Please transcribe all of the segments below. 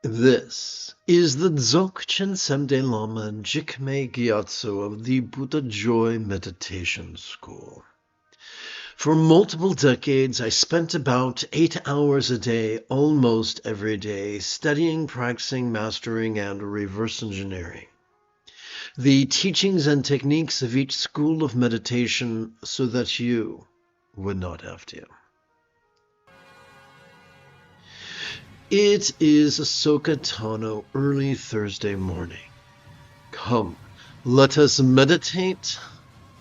This is the Dzogchen Semde Lama and Jigme Gyatso of the Buddha Joy Meditation School. For multiple decades, I spent about 8 hours a day, almost every day, studying, practicing, mastering, and reverse engineering the teachings and techniques of each school of meditation so that you would not have to. It is Ahsoka Tano early Thursday morning. Come, let us meditate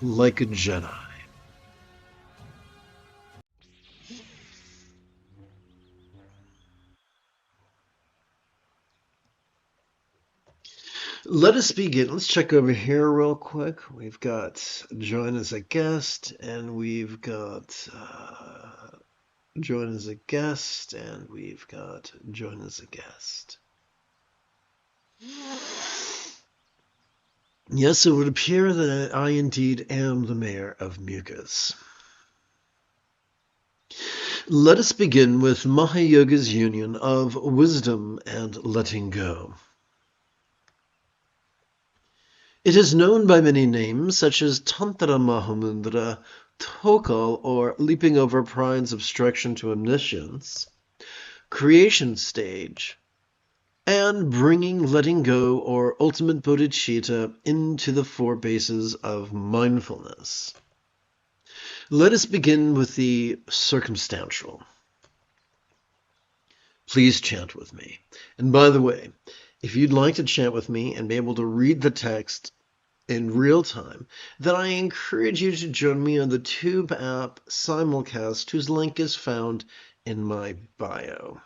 like a Jedi. Let us begin. Let's check over here real quick. We've got join as a guest, and we've got join as a guest, and we've got join as a guest. Yes, it would appear that I indeed am the mayor of Mucus. Let us begin with Mahayoga's union of wisdom and letting go. It is known by many names, such as Tantra Mahamudra, Tokal, or leaping over pride's obstruction to omniscience, creation stage, and bringing letting go or ultimate bodhicitta into the 4 bases of mindfulness. Let us begin with the circumstantial. Please chant with me. And by the way, if you'd like to chant with me and be able to read the text in real time, then I encourage you to join me on the Tube app simulcast, whose link is found in my bio.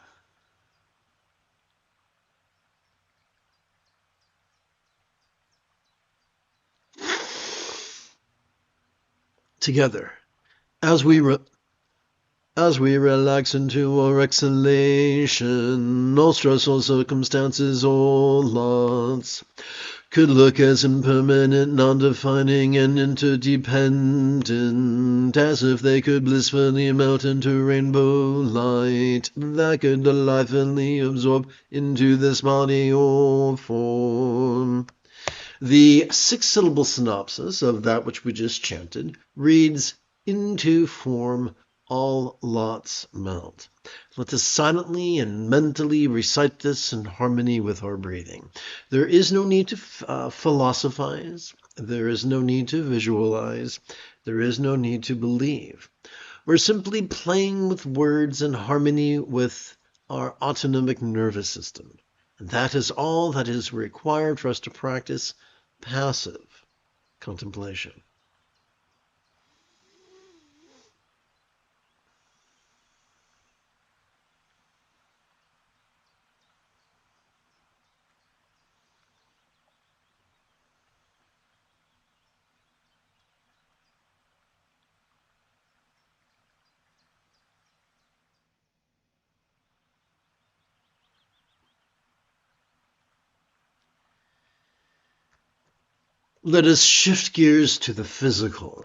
Together, as we relax into our exhalation, all stressful circumstances, all lots could look as impermanent, non-defining, and interdependent, as if they could blissfully melt into rainbow light that could delightfully absorb into this body or form. The 6-syllable synopsis of that which we just chanted reads, into form all lots melt. Let us silently and mentally recite this in harmony with our breathing. There is no need to philosophize. There is no need to visualize. There is no need to believe. We're simply playing with words in harmony with our autonomic nervous system. And that is all that is required for us to practice passive contemplation. Let us shift gears to the physical.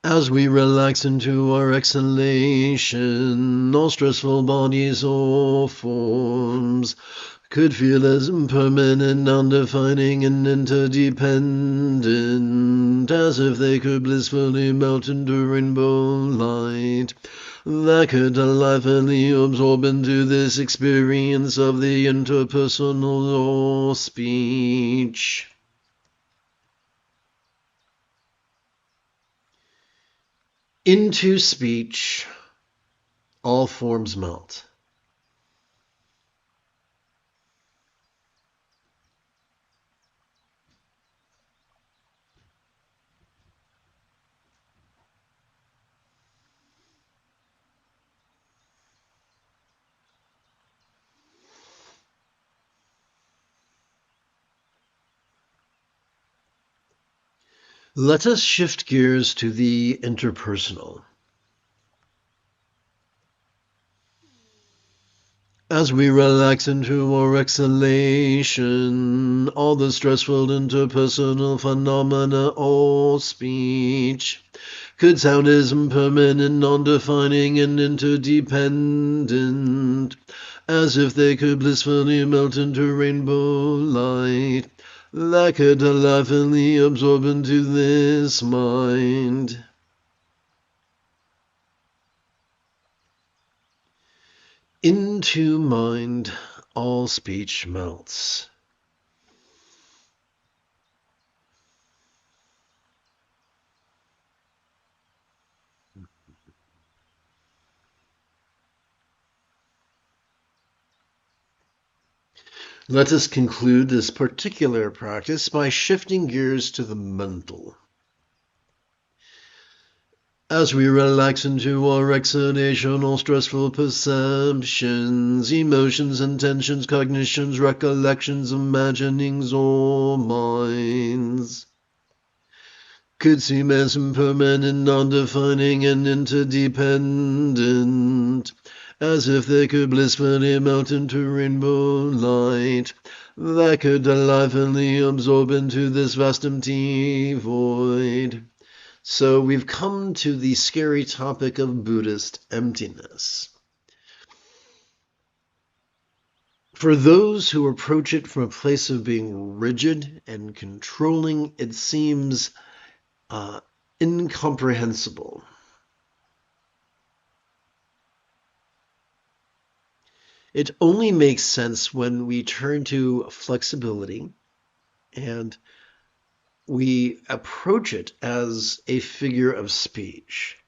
As we relax into our exhalation, all stressful bodies or forms could feel as impermanent, non-defining, and interdependent, as if they could blissfully melt into rainbow light that could delightfully absorb into this experience of the interpersonal or speech. Into speech, all forms melt. Let us shift gears to the interpersonal. As we relax into our exhalation, all the stressful interpersonal phenomena or speech could sound as impermanent, non-defining, and interdependent, as if they could blissfully melt into rainbow light, that could delightfully absorb into this mind. Into mind all speech melts. Let us conclude this particular practice by shifting gears to the mental. As we relax into our exhalation, all stressful perceptions, emotions, intentions, cognitions, recollections, imaginings, or minds could seem as impermanent, non-defining, and interdependent, as if they could blissfully melt into rainbow light, that could delightfully absorb into this vast empty void. So we've come to the scary topic of Buddhist emptiness. For those who approach it from a place of being rigid and controlling, it seems incomprehensible. It only makes sense when we turn to flexibility and we approach it as a figure of speech.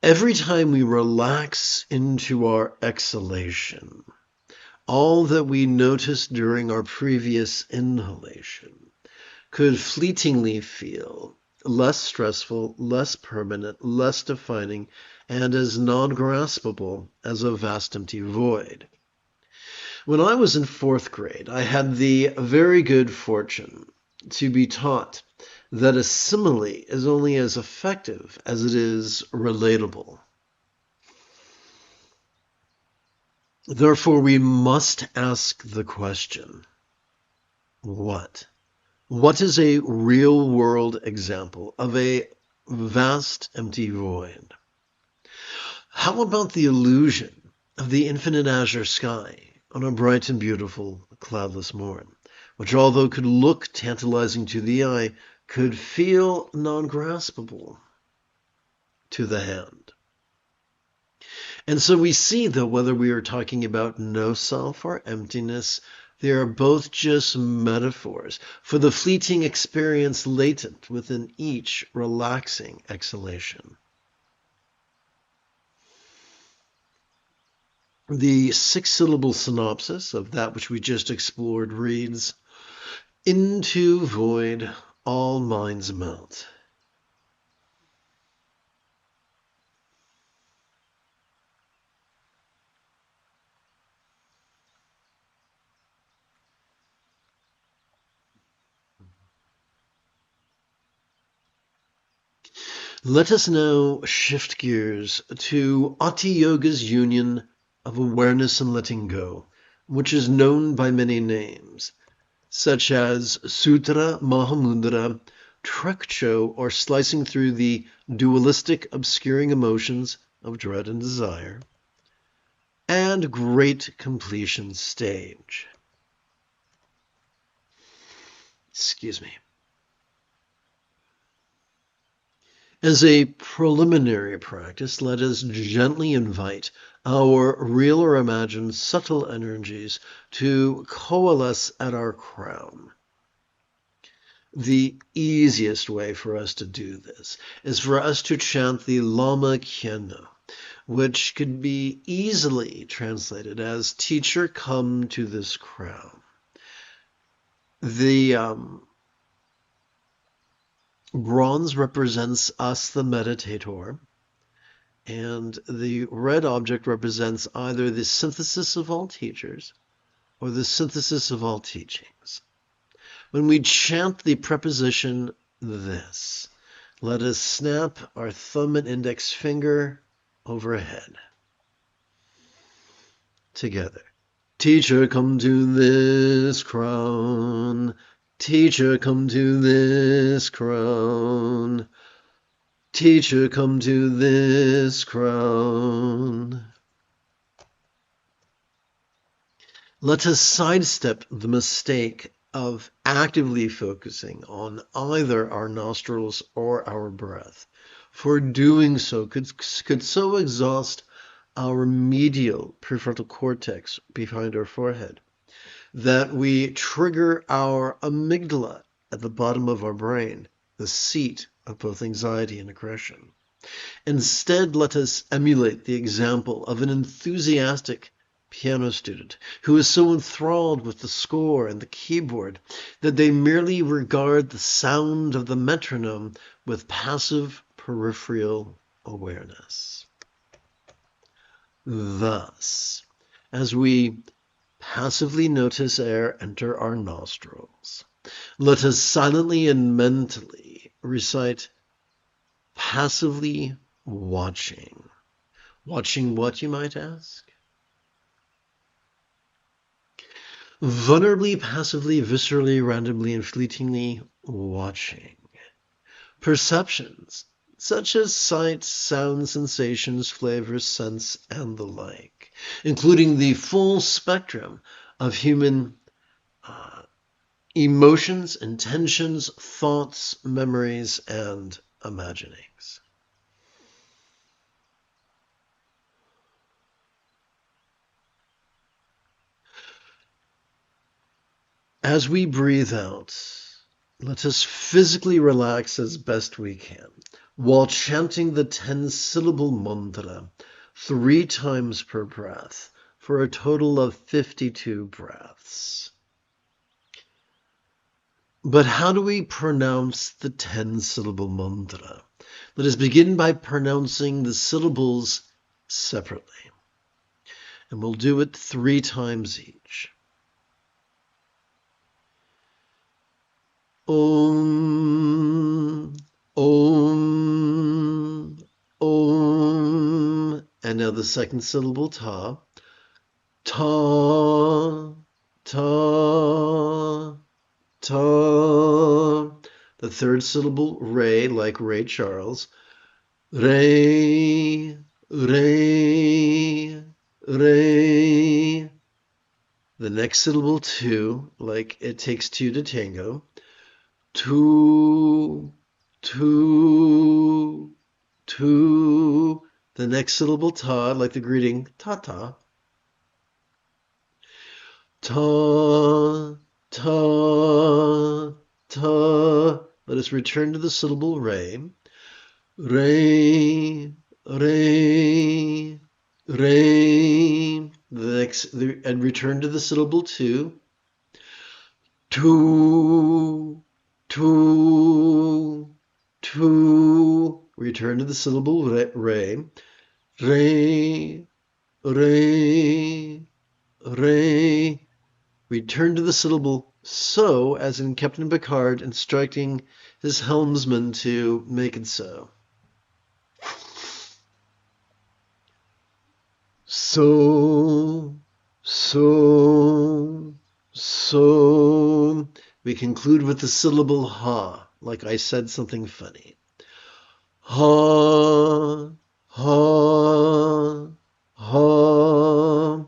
Every time we relax into our exhalation, all that we noticed during our previous inhalation could fleetingly feel less stressful, less permanent, less defining, and as non-graspable as a vast empty void. When I was in 4th grade, I had the very good fortune to be taught that a simile is only as effective as it is relatable. Therefore, we must ask the question, what? What is a real-world example of a vast empty void? How about the illusion of the infinite azure sky on a bright and beautiful cloudless morn, which although could look tantalizing to the eye, could feel non-graspable to the hand? And so we see that whether we are talking about no self or emptiness, they are both just metaphors for the fleeting experience latent within each relaxing exhalation. The 6-syllable synopsis of that which we just explored reads, "Into void all minds melt." Let us now shift gears to Ati Yoga's union of awareness and letting go, which is known by many names, such as Sutra, Mahamudra, Trekcho, or slicing through the dualistic, obscuring emotions of dread and desire, and Great Completion Stage. Excuse me. As a preliminary practice, let us gently invite our real or imagined subtle energies to coalesce at our crown. The easiest way for us to do this is for us to chant the Lama Khyena, which could be easily translated as "Teacher, come to this crown." The bronze represents us, the meditator, and the red object represents either the synthesis of all teachers or the synthesis of all teachings. When we chant the preposition "this," let us snap our thumb and index finger overhead. Together. Teacher, come to this crown. Teacher, come to this crown. Teacher, come to this crown. Let us sidestep the mistake of actively focusing on either our nostrils or our breath. For doing so could so exhaust our medial prefrontal cortex behind our forehead that we trigger our amygdala at the bottom of our brain, the seat of both anxiety and aggression. Instead, let us emulate the example of an enthusiastic piano student who is so enthralled with the score and the keyboard that they merely regard the sound of the metronome with passive peripheral awareness. Thus, as we passively notice air enter our nostrils, let us silently and mentally recite passively watching. Watching what, you might ask? Vulnerably, passively, viscerally, randomly, and fleetingly watching. Perceptions, such as sight, sound, sensations, flavors, scents, and the like, including the full spectrum of human emotions, intentions, thoughts, memories, and imaginings. As we breathe out, let us physically relax as best we can while chanting the 10-syllable mantra 3 times per breath for a total of 52 breaths. But how do we pronounce the 10-syllable mantra? Let us begin by pronouncing the syllables separately. And we'll do it 3 times each. Om, Om, Om. And now the second syllable, ta. Ta, ta, ta. The third syllable, Ray, like Ray Charles. Ray, Ray, Ray. The next syllable, two, like it takes two to tango. Two, two, two. The next syllable, ta, like the greeting, ta-ta. Ta, ta, ta. Let us return to the syllable re. Re, re, re. And return to the syllable two. Two, two, two. Return to the syllable re. Re, re, re. Return to the syllable so, as in Captain Picard instructing his helmsman to make it so. So, so, so. We conclude with the syllable ha, like I said something funny. Ha, ha, ha.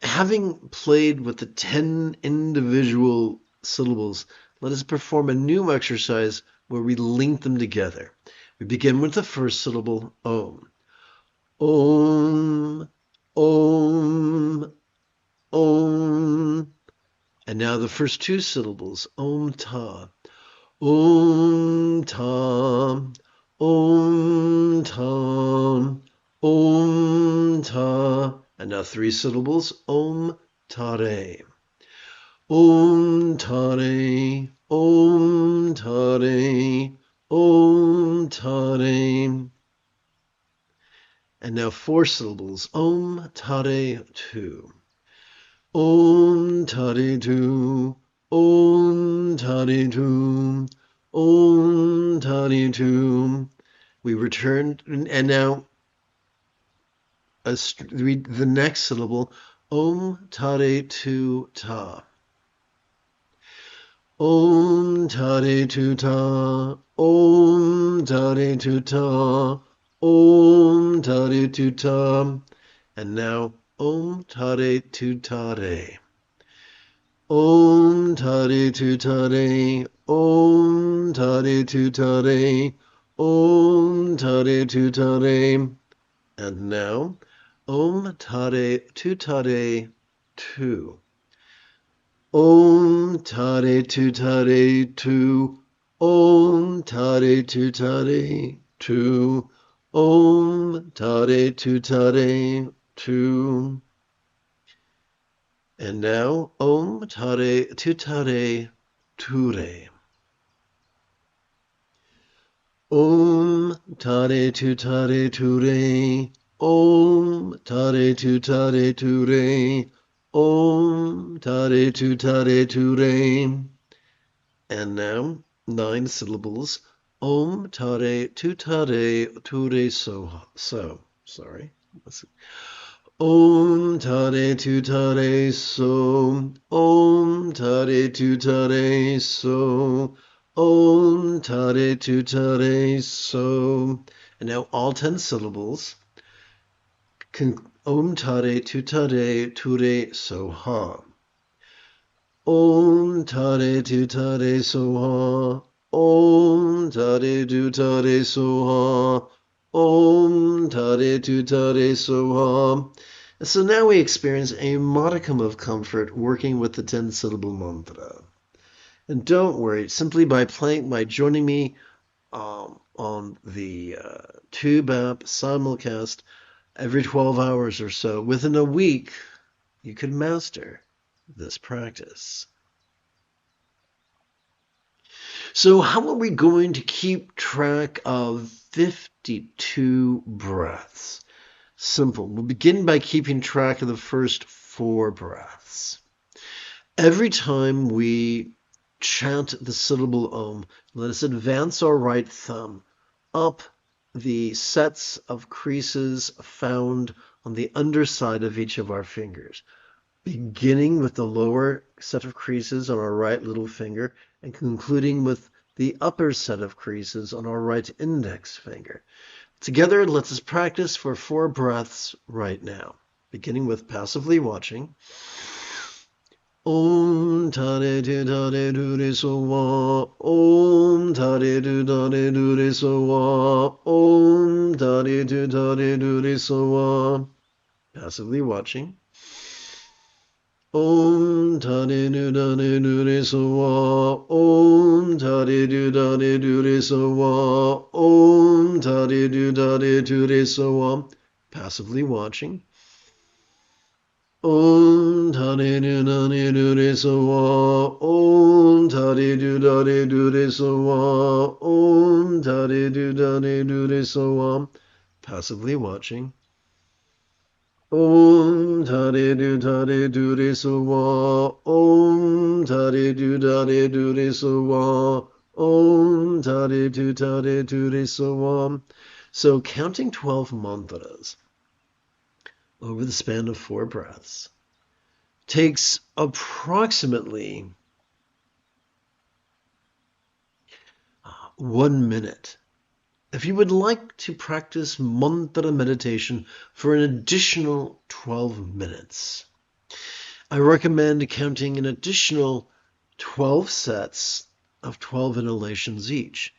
Having played with the 10 individual syllables, let us perform a new exercise where we link them together. We begin with the first syllable, om. Om, om, om. And now the first two syllables, om ta. Om ta, om ta, om ta. And now 3 syllables, om tare. Om tare, om tare, om tare. And now 4 syllables, om tare tu. Om tare tu, om tare tu, om tare tu. We return, and now the next syllable, om tare tu ta. Om tare tu ta, om tare tu ta, om tare tu ta. And now Om Tare Tu Tare. Om Tare Tu Tare. Om Tare Tu Tare. Om Tare Tu Tare. And now, Om Tare Tu Tare Tu. Om Tare Tu Tare Tu. Om Tare Tu Tare Tu. Om Tare Tu Tare Tu. And now, Om Tare Tu Tare Ture. Om Tare Tu Tare Ture. Om Tare Tu Tare Ture. Om Tare Tu Tare Ture. And now, 9 syllables. Om Tare Tu Tare Ture So. Sorry. Om Tare Tu Tare So. Om Tare Tu Tare So. Om Tare Tu Tare So. And now all 10 syllables. Om Tare Tu Tare Ture So Ha. Om Tare Tu Tare So Ha. Om Tare Tu Tare So Ha. Om Tare Tu Tare So Ha. And so now we experience a modicum of comfort working with the 10-syllable mantra. And don't worry, simply by joining me on the Tube app simulcast every 12 hours or so, within a week, you could master this practice. So how are we going to keep track of 52 breaths? Simple. We'll begin by keeping track of the first 4 breaths. Every time we chant the syllable Om, let us advance our right thumb up the sets of creases found on the underside of each of our fingers, beginning with the lower set of creases on our right little finger and concluding with the upper set of creases on our right index finger. Together, let us practice for 4 breaths right now, beginning with passively watching. Om Tare Tu Tare Ture So Wa. Om Tare Tu Tare Ture So Wa. Om Tare Tu Tare Ture So Wa. Passively watching. Om Tare Tu Tare Ture So Wa. Om Tare Tu Tare Ture So Wa. Om Tare Tu Tare Ture So Wa. Passively watching. Om Tare Tu Tare Ture So Wa. Om Tare Tu Tare Ture So Wa. Om Tare Tu Tare Ture So Wa. Passively watching. Om Tare Tu Tare Ture So Wa. Om Tare Tu Tare Ture So Wa. Om Tare Tu Tare Ture So Wa. So counting 12 mantras over the span of 4 breaths takes approximately 1 minute. If you would like to practice mantra meditation for an additional 12 minutes, I recommend counting an additional 12 sets of 12 inhalations each.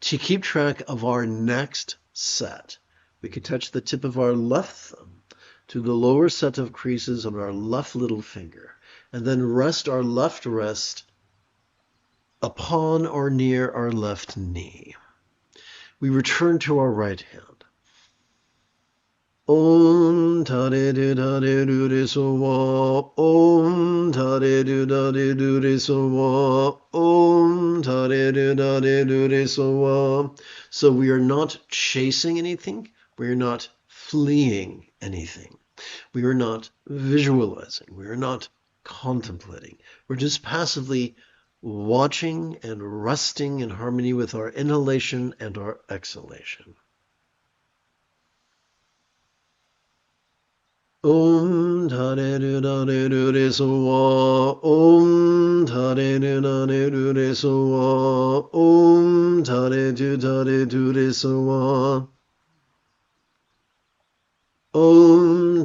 To keep track of our next set, we could touch the tip of our left thumb to the lower set of creases on our left little finger, and then rest our left wrist upon or near our left knee. We return to our right hand. Om Tare Tu Tare Ture So Wa. Om Tare Tu Tare Ture So Wa. Om Tare Tu Tare Ture So Wa. So we are not chasing anything. We are not fleeing anything. We are not visualizing. We are not contemplating. We're just passively watching and resting in harmony with our inhalation and our exhalation. Om Tare Tu Tare Ture So Wa. Om Tare Tu Tare Ture So Wa. Om Tare Tu Tare Ture So Wa. Om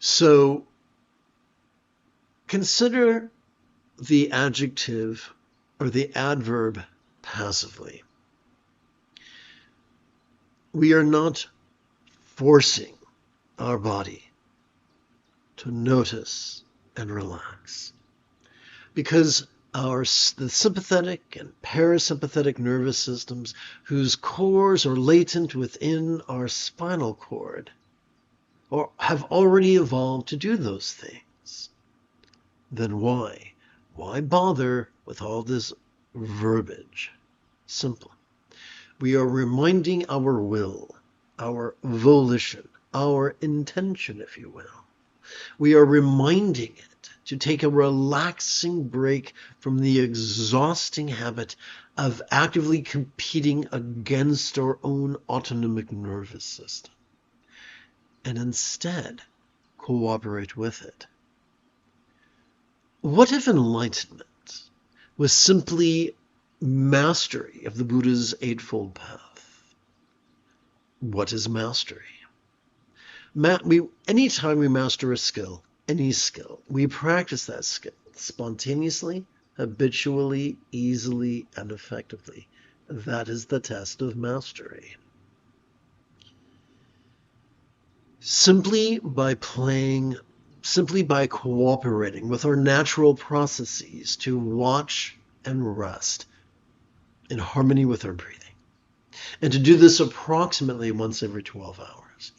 So consider the adjective or the adverb passively. We are not forcing our body to notice and relax, because the sympathetic and parasympathetic nervous systems, whose cores are latent within our spinal cord, or have already evolved to do those things. Then why? Why bother with all this verbiage? Simple. We are reminding our will, our volition, our intention, if you will. We are reminding it to take a relaxing break from the exhausting habit of actively competing against our own autonomic nervous system, and instead cooperate with it. What if enlightenment was simply mastery of the Buddha's Eightfold Path? What is mastery? Anytime we master a skill, any skill, we practice that skill spontaneously, habitually, easily, and effectively. That is the test of mastery. Simply by cooperating with our natural processes to watch and rest in harmony with our breathing, and to do this approximately once every 12 hours,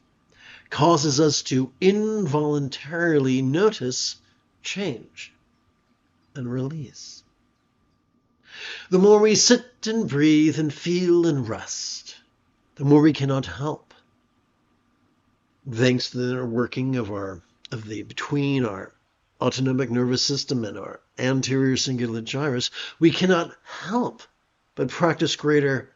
causes us to involuntarily notice change and release. The more we sit and breathe and feel and rest, the more we cannot help. Thanks to the inner working between our autonomic nervous system and our anterior cingulate gyrus, we cannot help but practice greater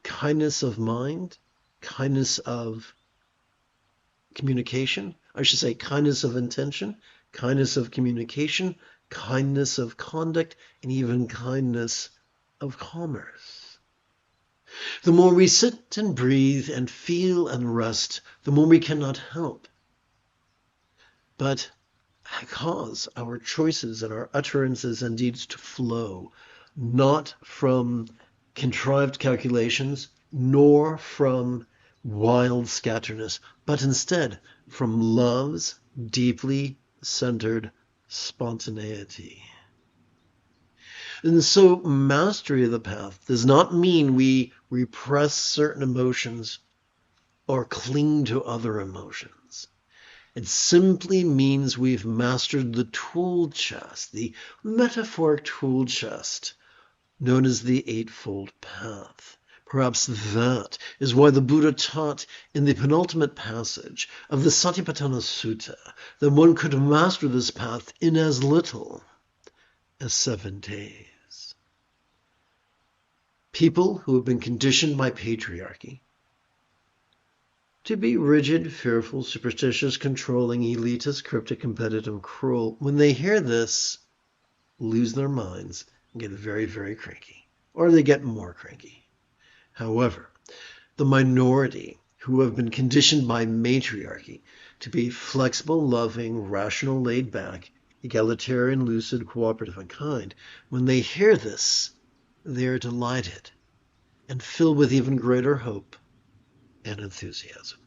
kindness of mind, kindness of communication, I should say kindness of intention, kindness of communication, kindness of conduct, and even kindness of commerce. The more we sit and breathe and feel and rest, the more we cannot help but cause our choices and our utterances and deeds to flow, not from contrived calculations, nor from wild scatterness, but instead from love's deeply centered spontaneity. And so mastery of the path does not mean we repress certain emotions or cling to other emotions. It simply means we've mastered the tool chest, the metaphoric tool chest known as the Eightfold Path. Perhaps that is why the Buddha taught in the penultimate passage of the Satipatthana Sutta that one could master this path in as little as 7 days. People who have been conditioned by patriarchy to be rigid, fearful, superstitious, controlling, elitist, cryptic, competitive, cruel, when they hear this, lose their minds and get very, very cranky. Or they get more cranky. However, the minority who have been conditioned by matriarchy to be flexible, loving, rational, laid back, egalitarian, lucid, cooperative, and kind, when they hear this, they are delighted and filled with even greater hope and enthusiasm.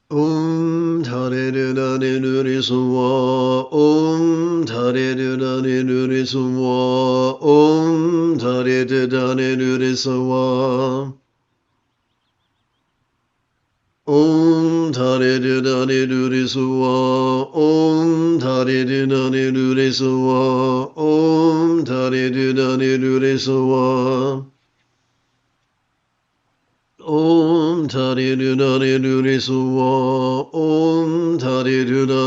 Om Tare Dudani Duri Suwa, Om Tare Dudani Duri Suwa, Om Tare Dudani Duri Suwa, Om Tare Dudani Duri Suwa, Om Tare Dudani Duri Suwa, Om Tare Dudani Duri Suwa. Om Tare Dudani Duri Suwa, Om Tare Dudani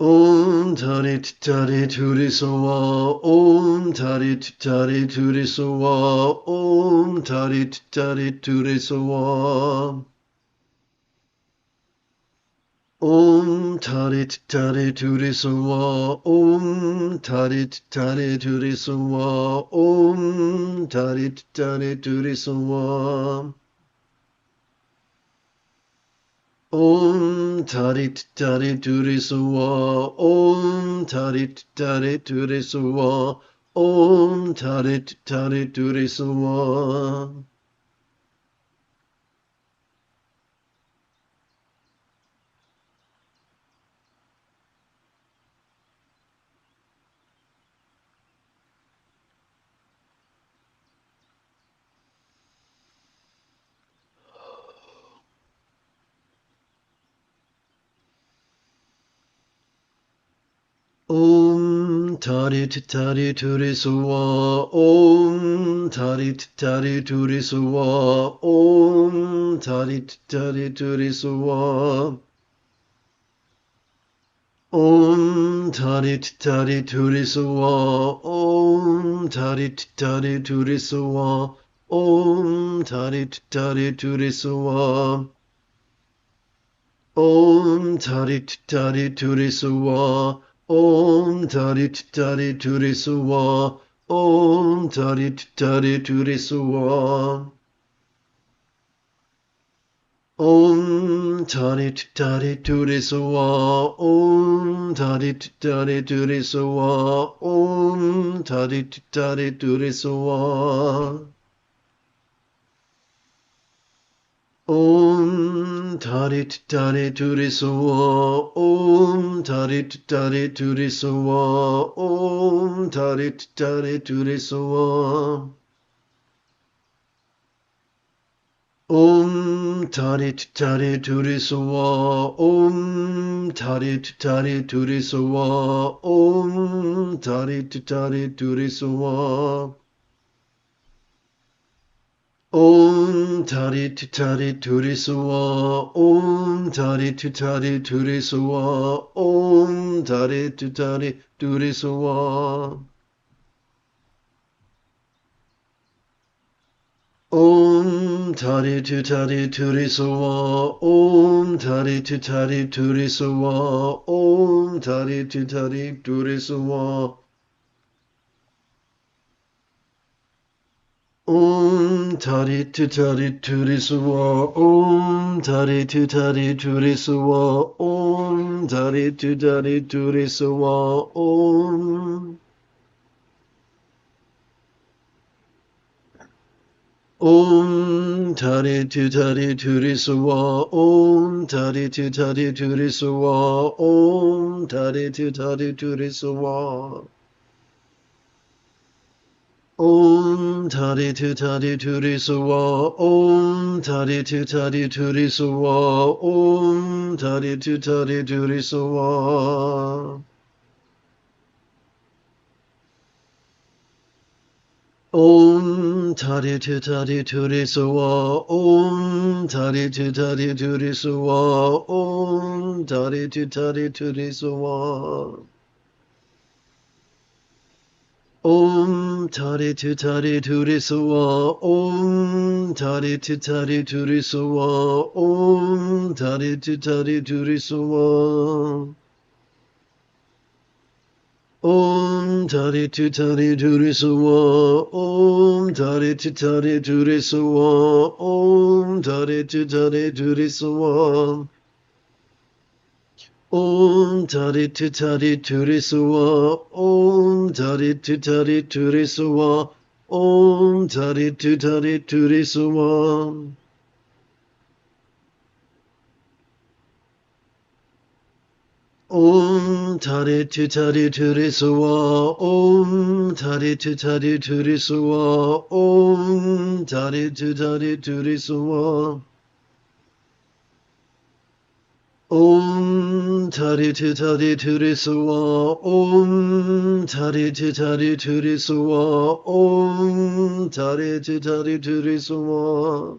Om Tarit Tari Turisawa, Om Tarit Tari Turisawa, Om Tarit Tari Turisawa. Om Tarit Tari Turisawa, Om Tarit Tari Turisawa, Om Tarit Tari Turisawa. Om Tarit Tari Turisawa, Om Tarit Tari Turisawa, Om Tarit Tari Turisawa. Om Tarit Tari Turisawa, Om Tarit Tari Turisawa, Om Tarit Tari Turisawa. Om Tarit Tari Turisawa, Om Tarit Tari Turisawa, Om Tarit Tari Turisawa. Om Tarit Tari Turisawa, Om Tarit Tari Turisawa, Om Tarit Tari Turisawa. Om Tarit Tari Turisawa, Om Tarit Tari Turisawa, Om Tarit Tari Turisawa. Om Tarit Tari Turisawa, Om Tarit Tari Turisawa, Om Tarit Tari Turisawa. Om Tarit Tari Turisawa, Om Tarit Tari Turisawa, Om Tarit Tari Turisawa. Om Tarit Tari Turisawa, Om Tarit Tari Turisawa, Om Tarit Tari Turisawa. Om Tarit Tari Turisawa, Om Tarit Tari Turisawa, Om Tarit Tari Turisawa. Om Tarit Tari Turisawa, Om Tarit Tari Turisawa, Om Tarit Tari Turisawa, Om. Om Tarit Tari Turisawa, Om Tarit Tari Turisawa, Om Tarit Tari Turisawa. Om Tarit Tari Turisawa, Om Tarit Tari Turisawa, Om Tarit Tari Turisawa. Om Tarit Tari Turisawa, Om Tarit Tari Turisawa, Om Tarit Tari Turisawa. Om Tarit Tari Turisawa, Om Tarit Tari Turisawa, Om Tarit Tari Turisawa. Om Tarit Tari Turisawa, Om Tarit Tari Turisawa, Om Tarit Tari Turisawa. Om Tarit Tari Turisawa, Om Tarit Tari Turisawa, Om Tarit Tari Turisawa. Om Tarit Tari Turisawa, Om Tarit Tari Turisawa, Om Tarit Tari Turisawa. Om Tarit Tari Turisawa, Om Tarit Tari Turisawa, Om Tarit Tari Turisawa.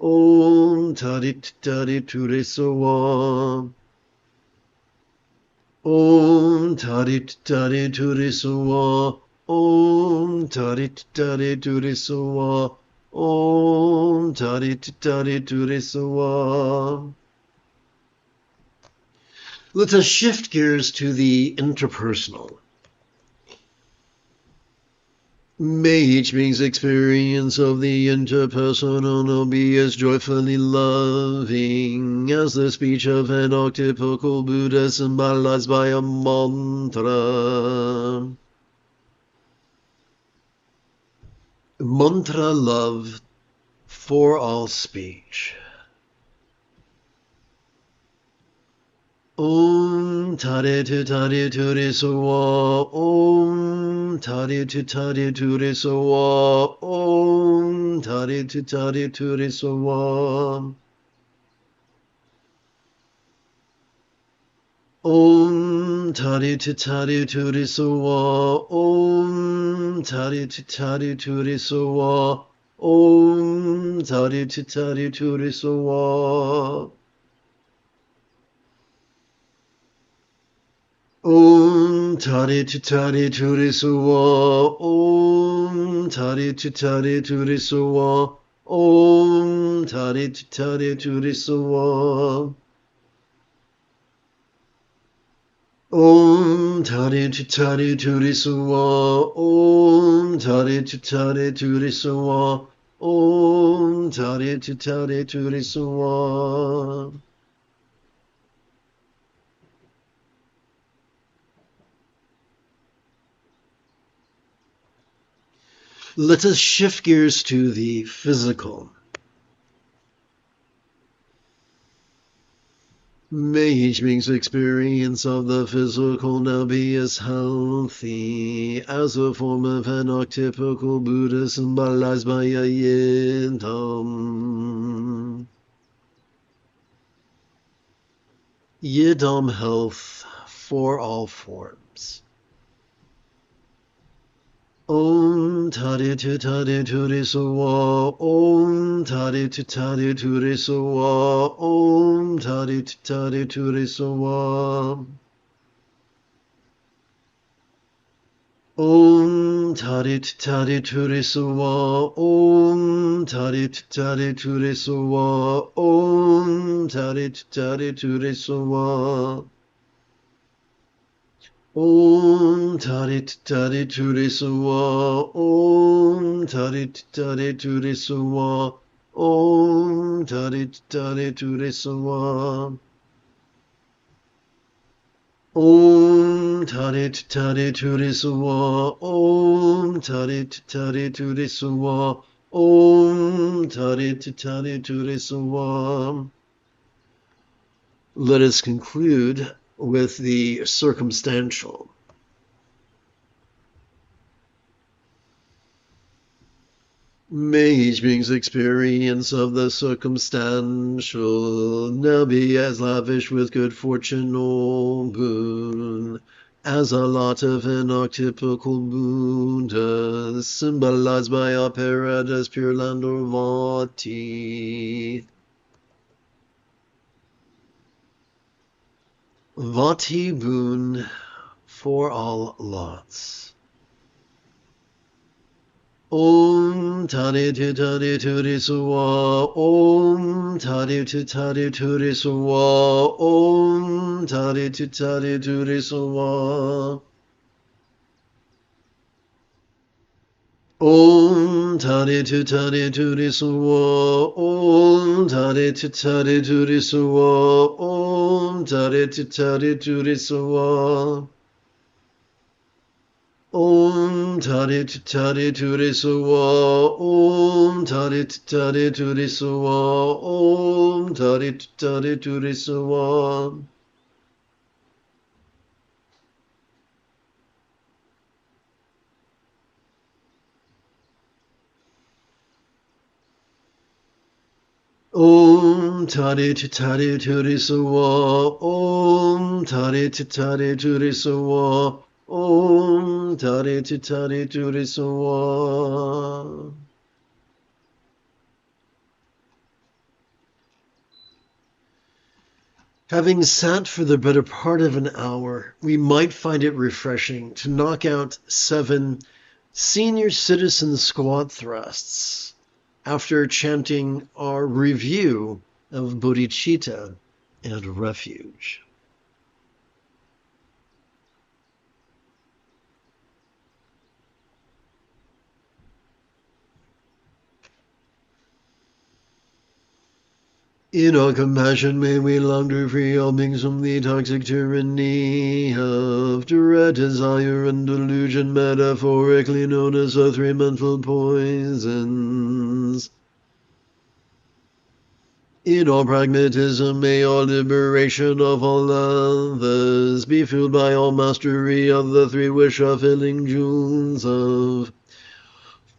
Om Tarit Tarit Turisawa. Om Tarit Tarit Turisawa. Om Tarit Tarit Turisawa. Om Tarit Tarit Turisawa. Let us shift gears to the interpersonal. May each being's experience of the interpersonal be as joyfully loving as the speech of an octuple Buddha symbolized by a mantra. Mantra love for all speech. Om Tare Tu Tare Ture Sawa. Om Tare Tu Tare Ture Sawa. Om Tare Tu Tare Ture Sawa. Om Tare Tu Tare Ture Sawa. Om Tare Tu Tare Ture Sawa. Om Tare Tu Tare Ture Sawa. Om Tare Tu Tare Ture Sawa. Om Tare Tu Tare Ture Sawa. Om Tare Tu Tare Ture Sawa. Om Tare Tu Tare Ture Sawa. Om Tare Tu Tare Ture Sawa. Om Tare Tu Tare Ture Sawa. Let us shift gears to the physical. May each being's experience of the physical now be as healthy as a form of an octuple Buddha symbolized by a yidam. Yidam health for all forms. Om Tare Tu Tare Ture Sawa. Om Tare Tu Tare Ture Sawa. Om Tare Tu Tare Ture Sawa. Om Tare Tu Tare Ture Sawa. Om Tare Tu Tare Ture Sawa. Om Tare Tu Tare Ture Sawa. Om Tare Tu Tare Ture Sawa. Om Tare Tu Tare Ture Sawa. Om Tare Tu Tare Ture Sawa. Om Tare Tu Tare Ture Sawa. Om Tare Tu Tare Ture Sawa. Om Tare Tu Tare Ture Sawa. Let us conclude with the circumstantial. May each being's experience of the circumstantial now be as lavish with good fortune or boon as a lot of an octuple Buddha symbolized by our paradise pure land or Vati. Vati boon for all lots. Om Tare Tu Tare Ture Sawa. Om Tare Tu Tare Ture Sawa. Om Tare Tu Tare Ture Sawa. Om Tare Tu Tare Ture Sawa. Om Tare Tu Tare Ture Sawa. Om Tare Tu Tare Ture Sawa. Om Tare Tu Tare Ture Sawa. Om Tare Tu Tare Ture Sawa. Om Tare Tu Tare Ture Sawa. Om Tare Tu Tare Ture Sawa. Om Tare Tu Tare Ture Sawa. Om Tare Tu Tare Ture Sawa. Having sat for the better part of an hour, we might find it refreshing to knock out 7 senior citizen squat thrusts after chanting our review of bodhicitta and refuge. In our compassion may we long to free all beings from the toxic tyranny of dread, desire, and delusion, metaphorically known as the 3 mental poisons. In our pragmatism may our liberation of all others be fueled by our mastery of the 3 wish-fulfilling jewels of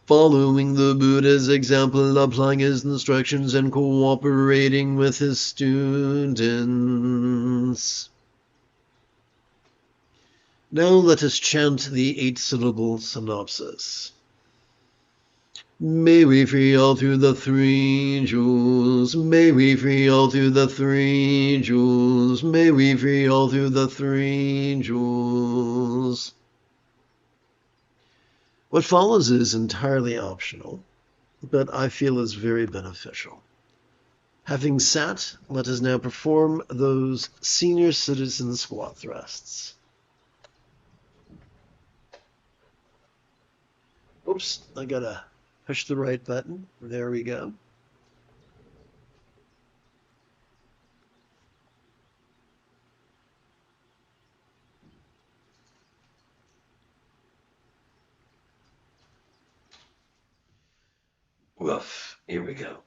following the Buddha's example, applying his instructions, and cooperating with his students. Now let us chant the 8-syllable synopsis. May we free all through the 3 jewels. May we free all through the 3 jewels. May we free all through the 3 jewels. What follows is entirely optional, but I feel is very beneficial. Having sat, let us now perform those senior citizen squat thrusts. Oops, I gotta push the right button. There we go. Woof, here we go.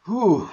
Whew.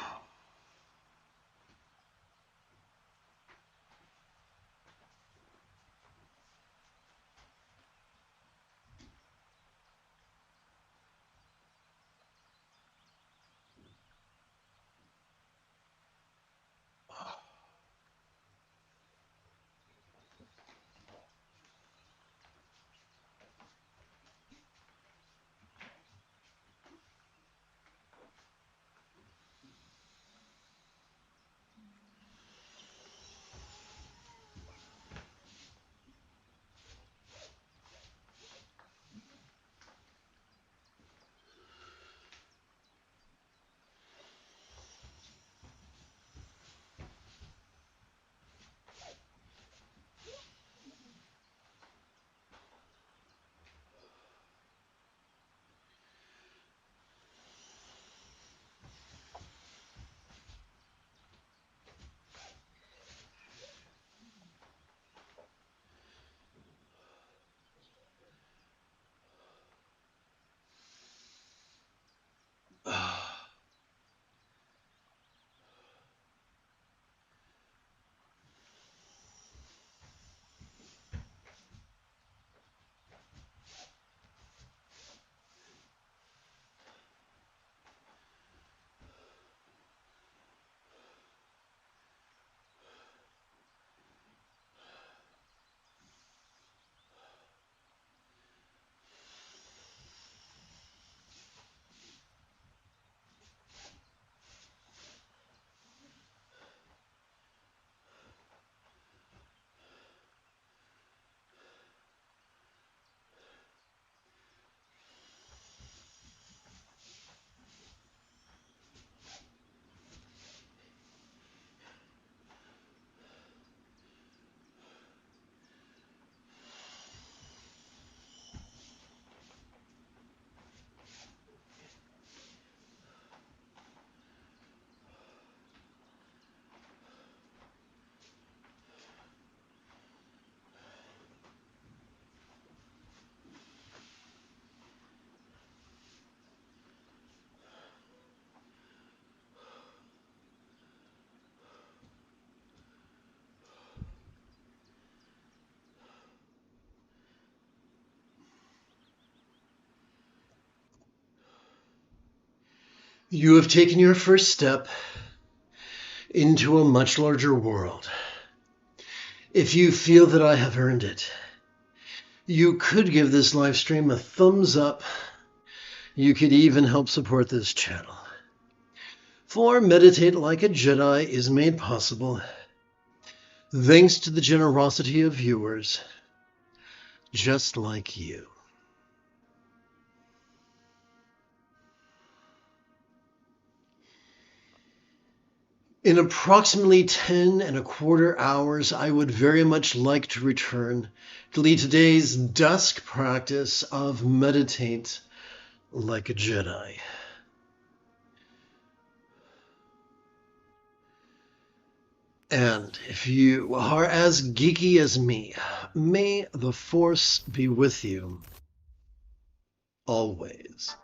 You have taken your first step into a much larger world. If you feel that I have earned it, you could give this live stream a thumbs up You could even help support this channel. For Meditate Like a Jedi is made possible thanks to the generosity of viewers just like you. In approximately 10 1/4 hours, I would very much like to return to lead today's dusk practice of Meditate Like a Jedi. And if you are as geeky as me, may the Force be with you always.